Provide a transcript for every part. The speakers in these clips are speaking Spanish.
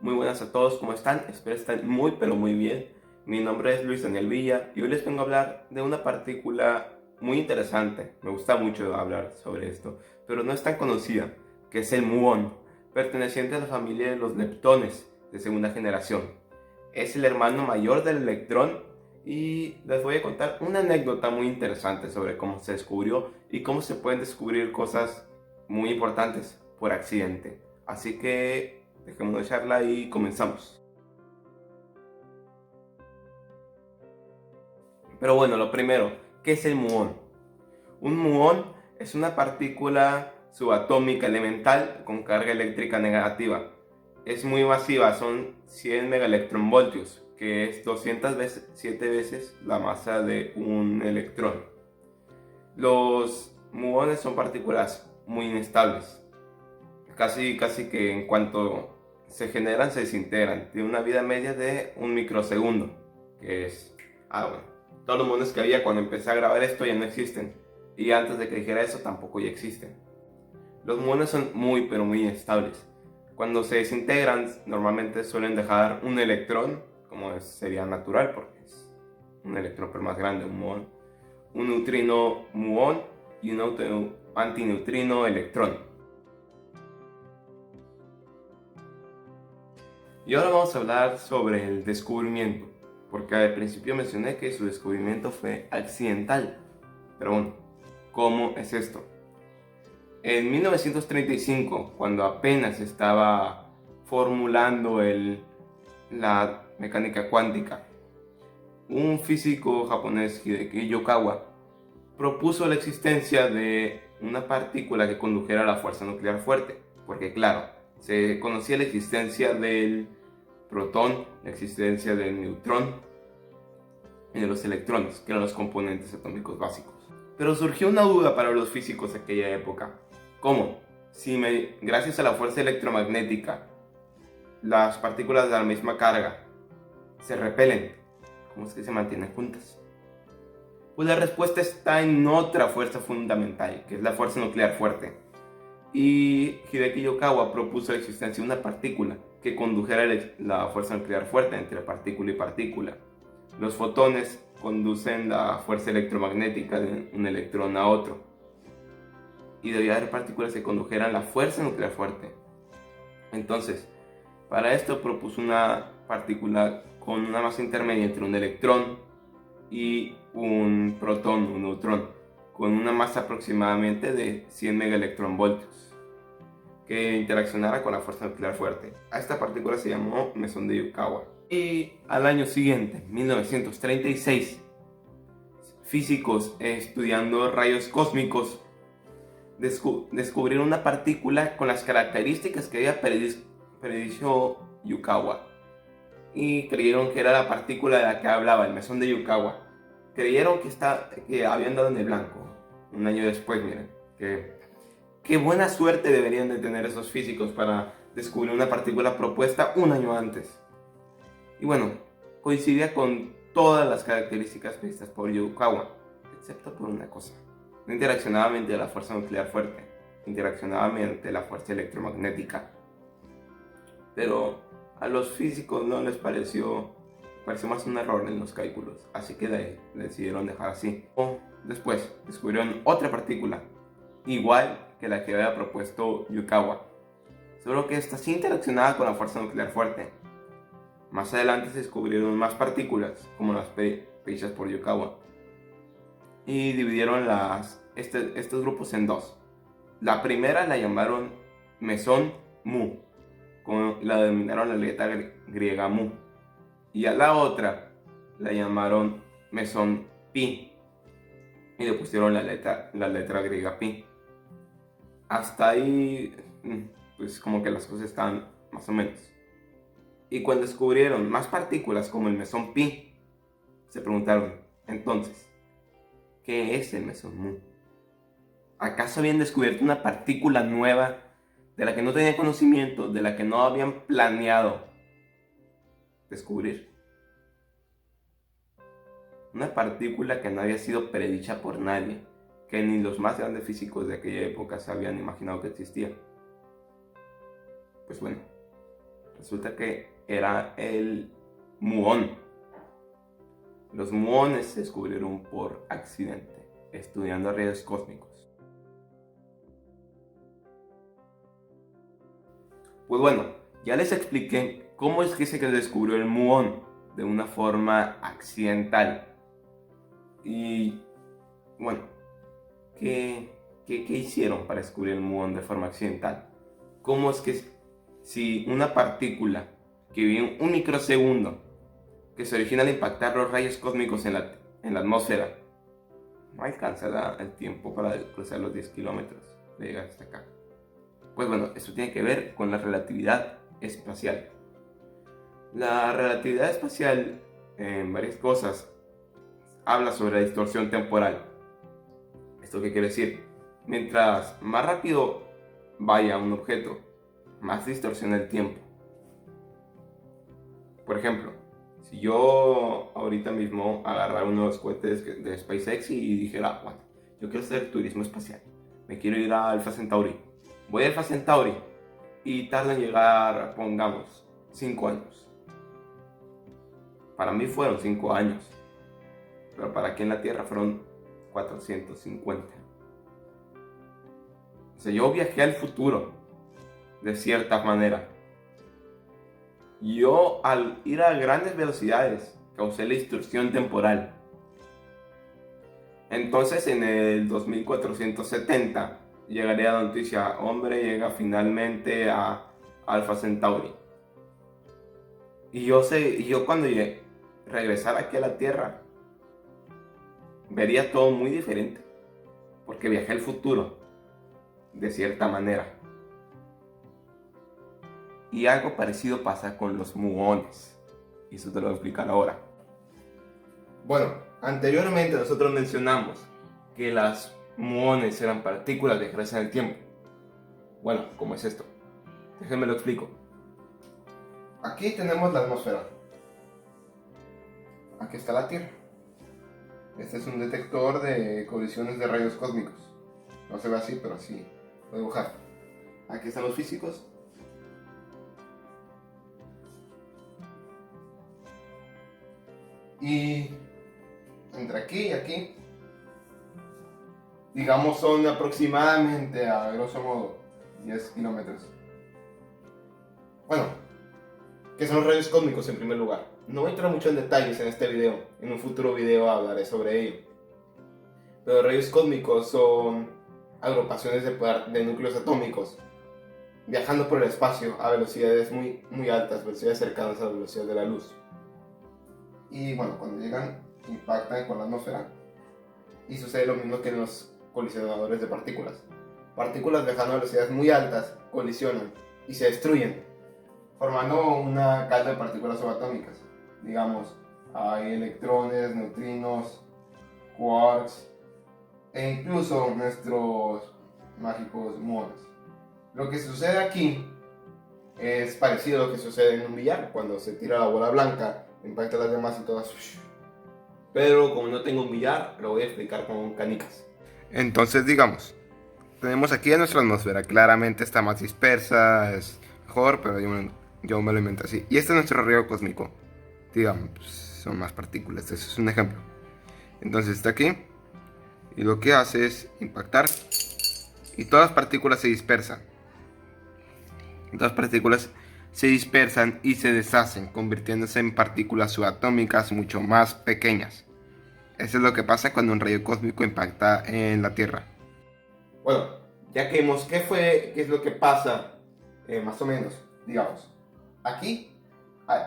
Muy buenas a todos, ¿cómo están? Espero estén muy pero muy bien. Mi nombre es Luis Daniel Villa y hoy les vengo a hablar de una partícula muy interesante. Me gusta mucho hablar sobre esto, pero no es tan conocida, que es el muón, perteneciente a la familia de los leptones de segunda generación. Es el hermano mayor del electrón y les voy a contar una anécdota muy interesante sobre cómo se descubrió y cómo se pueden descubrir cosas muy importantes por accidente. Así que dejemos de charla y comenzamos. Pero bueno, lo primero, ¿qué es el muón? Un muón es una partícula subatómica elemental con carga eléctrica negativa. Es muy masiva, son 100 megaelectronvoltios, que es 207 veces la masa de un electrón. Los muones son partículas muy inestables. Casi que en cuanto se generan se desintegran. Tiene una vida media de un microsegundo, que es... bueno, todos los muones que había cuando empecé a grabar esto ya no existen. Y antes de que dijera eso tampoco ya existen. Los muones son muy pero muy inestables. Cuando se desintegran normalmente suelen dejar un electrón, como sería natural porque es un electrón pero más grande, un muón. Un neutrino muón y un antineutrino electrón. Y ahora vamos a hablar sobre el descubrimiento, porque al principio mencioné que su descubrimiento fue accidental. Pero bueno, ¿cómo es esto? En 1935, cuando apenas estaba formulando la mecánica cuántica, un físico japonés, Hideki Yokawa, propuso la existencia de una partícula que condujera a la fuerza nuclear fuerte, porque claro, se conocía la existencia del protón, la existencia del neutrón y de los electrones, que eran los componentes atómicos básicos. Pero surgió una duda para los físicos de aquella época. ¿Cómo? Si gracias a la fuerza electromagnética las partículas de la misma carga se repelen, ¿cómo es que se mantienen juntas? Pues la respuesta está en otra fuerza fundamental, que es la fuerza nuclear fuerte. Y Hideki Yokawa propuso la existencia de una partícula que condujera la fuerza nuclear fuerte entre partícula y partícula. Los fotones conducen la fuerza electromagnética de un electrón a otro. Y debía haber partículas que condujeran la fuerza nuclear fuerte. Entonces, para esto propuso una partícula con una masa intermedia entre un electrón y un protón, un neutrón, con una masa aproximadamente de 100 megaelectronvoltios, que interaccionara con la fuerza nuclear fuerte. A esta partícula se llamó mesón de Yukawa. Y al año siguiente, 1936, físicos estudiando rayos cósmicos descubrieron una partícula con las características que había predicho Yukawa. Y creyeron que era la partícula de la que hablaba, el mesón de Yukawa. Creyeron que habían dado en el blanco. Un año después, miren, qué buena suerte deberían de tener esos físicos para descubrir una partícula propuesta un año antes. Y bueno, coincidía con todas las características vistas por Yukawa, excepto por una cosa. No interaccionaba mediante la fuerza nuclear fuerte, interaccionaba mediante la fuerza electromagnética. Pero a los físicos no les pareció más un error en los cálculos, así que decidieron dejar así. Después descubrieron otra partícula, igual que la que había propuesto Yukawa, solo que esta sí interaccionaba con la fuerza nuclear fuerte. Más adelante se descubrieron más partículas, como las predichas por Yukawa, y dividieron estos grupos en dos. La primera la llamaron mesón mu, la denominaron la letra griega mu, y a la otra la llamaron mesón pi y le pusieron la letra griega pi. Hasta ahí pues como que las cosas están más o menos. Y cuando descubrieron más partículas como el mesón pi, se preguntaron, entonces, ¿qué es el mesón mu? ¿Acaso habían descubierto una partícula nueva de la que no tenían conocimiento, de la que no habían planeado descubrir? Una partícula que no había sido predicha por nadie, que ni los más grandes físicos de aquella época se habían imaginado que existía. Pues bueno, Resulta que era el muón. Los muones se descubrieron por accidente, estudiando rayos cósmicos. Pues bueno, ya les expliqué cómo es que se descubrió el muón de una forma accidental. Y bueno, ¿qué hicieron para descubrir el muón de forma accidental? ¿Cómo es que si una partícula que vive un microsegundo, que se origina al impactar los rayos cósmicos en la atmósfera, no alcanza el tiempo para cruzar los 10 kilómetros de llegar hasta acá? Pues bueno, eso tiene que ver con la relatividad espacial. La relatividad espacial, en varias cosas, habla sobre la distorsión temporal. ¿Esto qué quiere decir? Mientras más rápido vaya un objeto, más distorsiona el tiempo. Por ejemplo, si yo ahorita mismo agarrara uno de los cohetes de SpaceX y dijera, bueno, yo quiero hacer turismo espacial, me quiero ir a Alpha Centauri, voy a Alpha Centauri y tarda en llegar, pongamos, 5 años. Para mí fueron 5 años, pero para aquí en la Tierra fueron 450. O sea, yo viajé al futuro, de cierta manera. Yo, al ir a grandes velocidades, causé la distorsión temporal. Entonces, en el 2470, llegaría la noticia: hombre llega finalmente a Alpha Centauri. Y yo cuando regresara aquí a la Tierra, vería todo muy diferente, porque viajé al futuro, de cierta manera. Y algo parecido pasa con los muones, y eso te lo voy a explicar ahora. Bueno, anteriormente nosotros mencionamos que las muones eran partículas viajeras en el tiempo. Bueno, ¿cómo es esto? Déjenme lo explico. Aquí tenemos la atmósfera. Aquí está la Tierra. Este es un detector de colisiones de rayos cósmicos. No se ve así, pero así lo voy a dibujar. Aquí están los físicos. Y entre aquí y aquí, digamos, son aproximadamente, a grosso modo, 10 kilómetros. Bueno, ¿qué son rayos cósmicos en primer lugar? No entro mucho en detalles en este video, en un futuro video hablaré sobre ello. Pero rayos cósmicos son agrupaciones de núcleos atómicos viajando por el espacio a velocidades muy altas, velocidades cercanas a la velocidad de la luz. Y bueno, cuando llegan, impactan con la atmósfera. Y sucede lo mismo que en los colisionadores de partículas. Partículas viajando a velocidades muy altas colisionan y se destruyen, formando una calda de partículas subatómicas. Digamos, hay electrones, neutrinos, quarks e incluso nuestros mágicos muones. Lo que sucede aquí es parecido a lo que sucede en un billar, cuando se tira la bola blanca, impacta las demás y todas. Pero como no tengo un billar, lo voy a explicar con canicas. Entonces, digamos, tenemos aquí a nuestra atmósfera. Claramente está más dispersa, es mejor, pero yo me lo invento así. Y este es nuestro rayo cósmico. Digamos, son más partículas. Este es un ejemplo. Entonces está aquí. Y lo que hace es impactar. Y todas las partículas se dispersan. Todas las partículas se dispersan y se deshacen, convirtiéndose en partículas subatómicas mucho más pequeñas. Eso es lo que pasa cuando un rayo cósmico impacta en la Tierra. Bueno, ya que vimos qué es lo que pasa, más o menos, digamos. Aquí,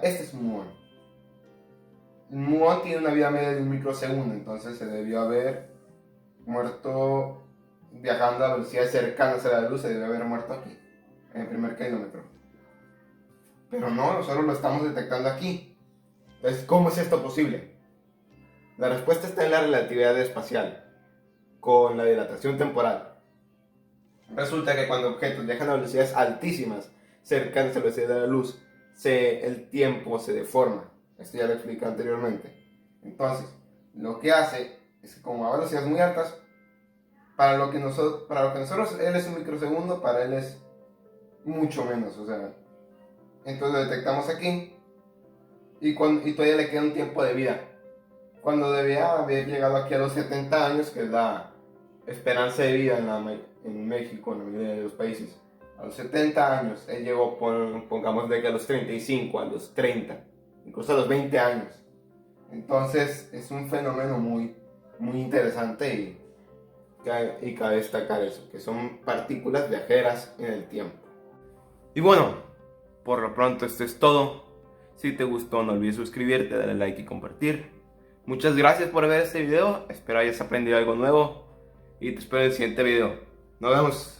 este es un muón. El muón tiene una vida media de 1 microsegundo, entonces se debió haber muerto viajando a velocidades cercanas a la luz, se debió haber muerto aquí, en el primer kilómetro. Pero no, nosotros lo estamos detectando aquí. Entonces, ¿cómo es esto posible? La respuesta está en la relatividad espacial, con la dilatación temporal. Resulta que cuando objetos viajan a velocidades altísimas, cercanas a la velocidad de la luz, el tiempo se deforma. Esto ya lo expliqué anteriormente. Entonces, lo que hace es que como a velocidades muy altas, para lo que nosotros él es 1 microsegundo, para él es mucho menos. O sea, Entonces lo detectamos aquí y todavía le queda un tiempo de vida. Cuando debía haber llegado aquí a los 70 años, que es la esperanza de vida en México, en la mayoría de los países. A los 70 años, él llegó, pongamos de que a los 35, a los 30, incluso a los 20 años. Entonces es un fenómeno muy, muy interesante y cabe destacar eso, que son partículas viajeras en el tiempo. Y bueno, por lo pronto esto es todo. Si te gustó, no olvides suscribirte, darle like y compartir. Muchas gracias por ver este video, espero hayas aprendido algo nuevo y te espero en el siguiente video. Nos vemos.